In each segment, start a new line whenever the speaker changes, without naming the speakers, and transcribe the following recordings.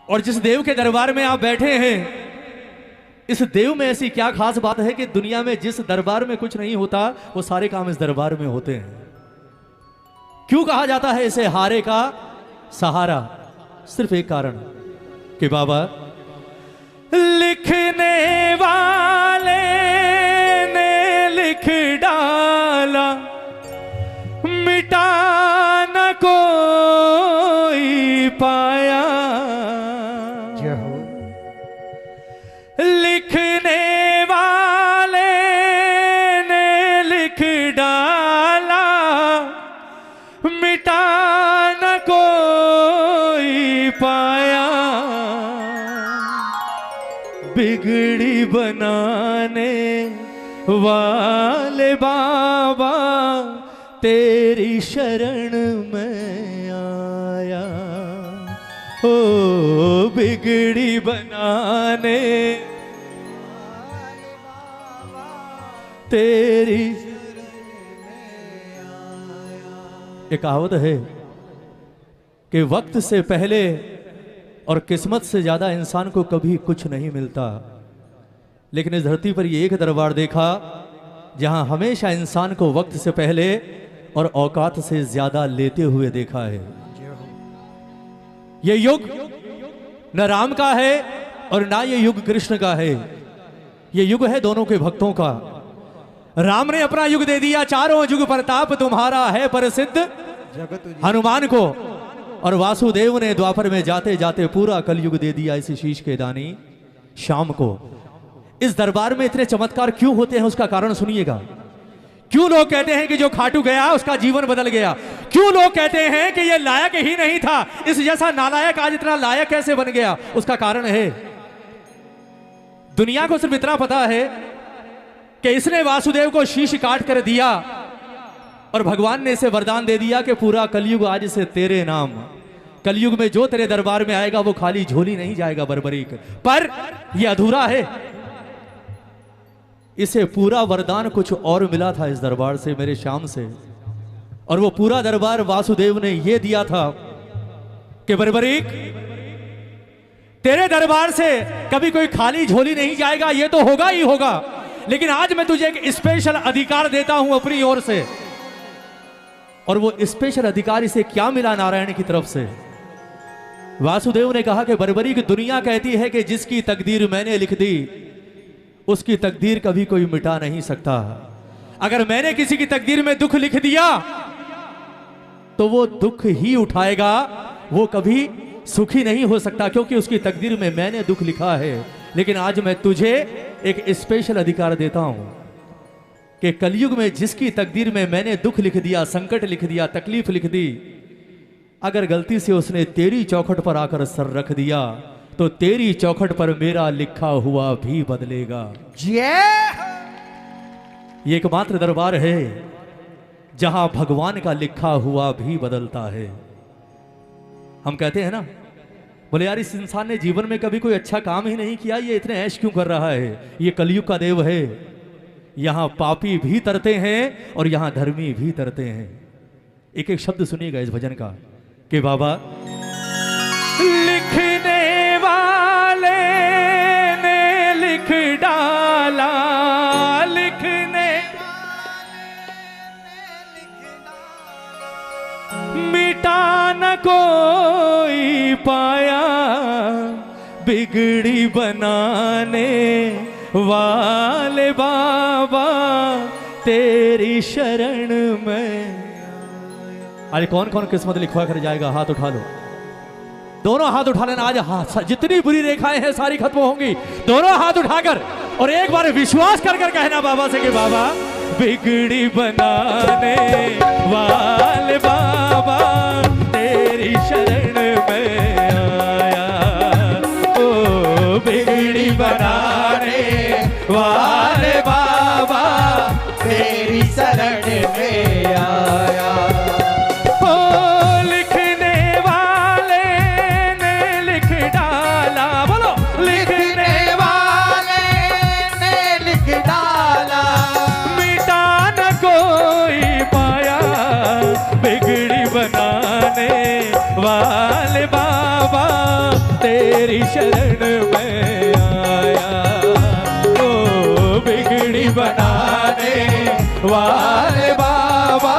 और जिस देव के दरबार में आप बैठे हैं, इस देव में ऐसी क्या खास बात है कि दुनिया में जिस दरबार में कुछ नहीं होता वो सारे काम इस दरबार में होते हैं। क्यों कहा जाता है इसे हारे का सहारा? सिर्फ एक कारण कि बाबा लिखने वाले ने लिख डाला, मिटा न कोई पाया। लिखने वाले ने लिख डाला, मिटा न कोई पाया। बिगड़ी बनाने वाले बाबा तेरी शरण में आया। ओ बिगड़ी बनाने तेरी। एक कहावत है कि वक्त से पहले और किस्मत से ज्यादा इंसान को कभी कुछ नहीं मिलता, लेकिन इस धरती पर ये एक दरबार देखा जहां हमेशा इंसान को वक्त से पहले और औकात से ज्यादा लेते हुए देखा है। ये युग न राम का है और ना ये युग कृष्ण का है, ये युग है दोनों के भक्तों का। राम ने अपना युग दे दिया, चारों युग प्रताप तुम्हारा है प्रसिद्ध हनुमान को, और वासुदेव ने द्वापर में जाते जाते पूरा कलयुग दे दिया इस शीश के दानी श्याम को। इस दरबार में इतने चमत्कार क्यों होते हैं उसका कारण सुनिएगा। क्यों लोग कहते हैं कि जो खाटू गया उसका जीवन बदल गया? क्यों लोग कहते हैं कि ये लायक ही नहीं था, इस जैसा नालायक आज इतना लायक कैसे बन गया? उसका कारण है, दुनिया को सिर्फ इतना पता है कि इसने वासुदेव को शीश काट कर दिया और भगवान ने इसे वरदान दे दिया कि पूरा कलयुग आज से तेरे नाम। कलयुग में जो तेरे दरबार में आएगा वो खाली झोली नहीं जाएगा बरबरीक, पर यह अधूरा है। इसे पूरा वरदान कुछ और मिला था इस दरबार से, मेरे श्याम से, और वो पूरा दरबार वासुदेव ने ये दिया था कि बरबरीक तेरे दरबार से कभी कोई खाली झोली नहीं जाएगा, ये तो होगा ही होगा, लेकिन आज मैं तुझे एक स्पेशल अधिकार देता हूं अपनी ओर से। और वो स्पेशल अधिकार इसे क्या मिला नारायण की तरफ से? वासुदेव ने कहा कि बरबरीक दुनिया कहती है कि जिसकी तकदीर मैंने लिख दी उसकी तकदीर कभी कोई मिटा नहीं सकता। अगर मैंने किसी की तकदीर में दुख लिख दिया तो वो दुख ही उठाएगा, वो कभी सुखी नहीं हो सकता, क्योंकि उसकी तकदीर में मैंने दुख लिखा है। लेकिन आज मैं तुझे एक स्पेशल अधिकार देता हूं कि कलयुग में जिसकी तकदीर में मैंने दुख लिख दिया, संकट लिख दिया, तकलीफ लिख दी, अगर गलती से उसने तेरी चौखट पर आकर सर रख दिया तो तेरी चौखट पर मेरा लिखा हुआ भी बदलेगा। ये एकमात्र दरबार है जहां भगवान का लिखा हुआ भी बदलता है। हम कहते हैं ना, बोले यार इस इंसान ने जीवन में कभी कोई अच्छा काम ही नहीं किया, ये इतने ऐश क्यों कर रहा है? ये कलयुग का देव है। यहां पापी भी तरते हैं और यहां धर्मी भी तरते हैं। एक एक शब्द सुनिएगा इस भजन का कि बाबा लिखने वाले ने लिख डाला, लिखने मिटा न कोई पाया, बिगड़ी बनाने वाले बाबा तेरी शरण में। अरे कौन कौन किस्मत लिखवा कर जाएगा? हाथ उठा लो, दोनों हाथ उठा लेना। आज हाथ जितनी बुरी रेखाएं हैं सारी खत्म होंगी, दोनों हाथ उठाकर और एक बार विश्वास कर कर कहना बाबा से कि बाबा बिगड़ी बनाने वाले बाबा तेरी शरण में आया। ओ बिगड़ी बनाने वाले बाबा तेरी शरण में आया। तेरी शरण में आया। ओ बिगड़ी बनाने वाले बाबा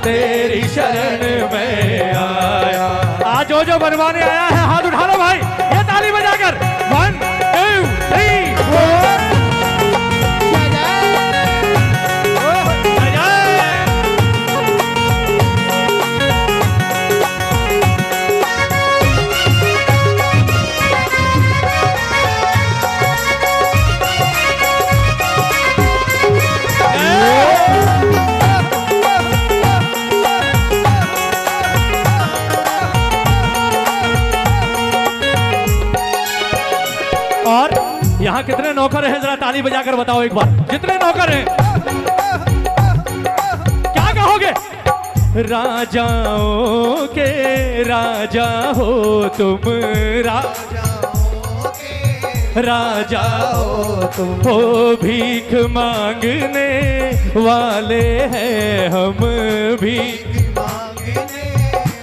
तेरी शरण में आया। आज जो बनवाने आया है हाथ उठा लो भाई, ये ताली बजाकर 1 2 3 4। और यहाँ कितने नौकर हैं जरा ताली बजाकर बताओ एक बार, जितने नौकर हैं क्या कहोगे? राजाओं के राजा हो तुम, राजा हो तुम, हो भीख मांगने वाले हैं हम, भीख मांगने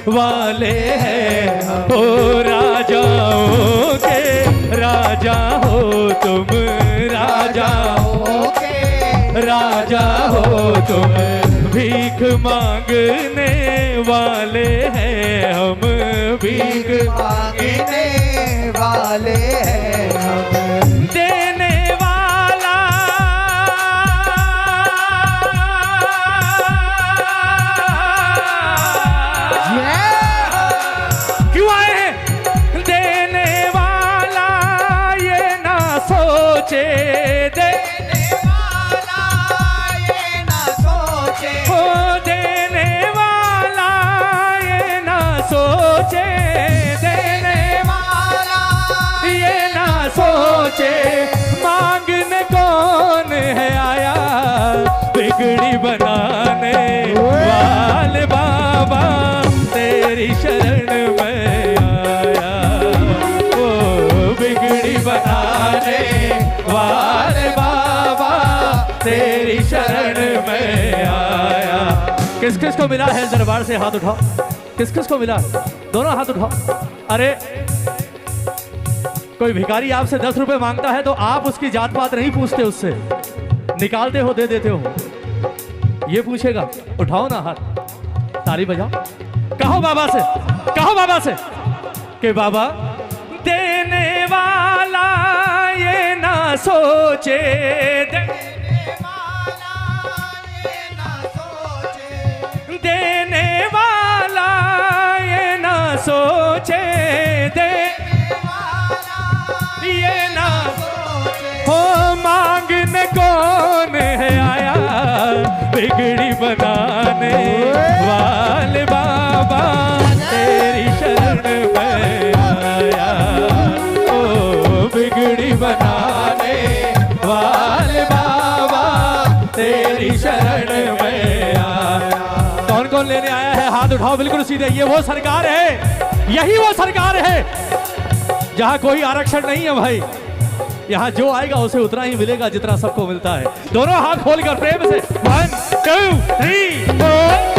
वाले हैं। हो राजाओं के राजा हो तुम, राजा हो तुम, भीख मांगने वाले हैं हम, भीख मांगने वाले हैं हम। देने वाला क्यों आए हैं? देने वाला ये ना सोचे, देने वाला ये ना सोचे, हो देने वाला ये ना सोचे, देने वाला ये ना सोचे, मांगने कौन है आया, बिगड़ी बनाने वाले बाबा तेरी शरण में आया। ओ बिगड़ी बनाने वाले बाबा तेरी शरण में आया। किस किस को मिला है दरबार से हाथ उठाओ, किस किस को मिला? दोनों हाथ उठाओ। अरे कोई भिखारी आपसे 10 रुपए मांगता है तो आप उसकी जात पात नहीं पूछते, उससे निकालते हो दे देते हो, ये पूछेगा? उठाओ ना हाथ, ताली बजाओ, कहो बाबा से, कहो बाबा से कि बाबा देने वाला ये ना सोचे, देने वाला ये ना सोचे, देने वाला ये ना सोचे, देने वाला ये ना सोचे, हो मांगने कौन है आया, बिगड़ी बनाने वाले बाबा तेरी शरण में आया। ओ बिगड़ी बनाने वाले बाबा तेरी शरण में आया। कौन कौन लेने आया है हाथ उठाओ बिल्कुल सीधे। ये वो सरकार है, यही वो सरकार है जहां कोई आरक्षण नहीं है भाई। यहाँ जो आएगा उसे उतना ही मिलेगा जितना सबको मिलता है। दोनों हाथ खोलकर प्रेम से 1 2 3 4।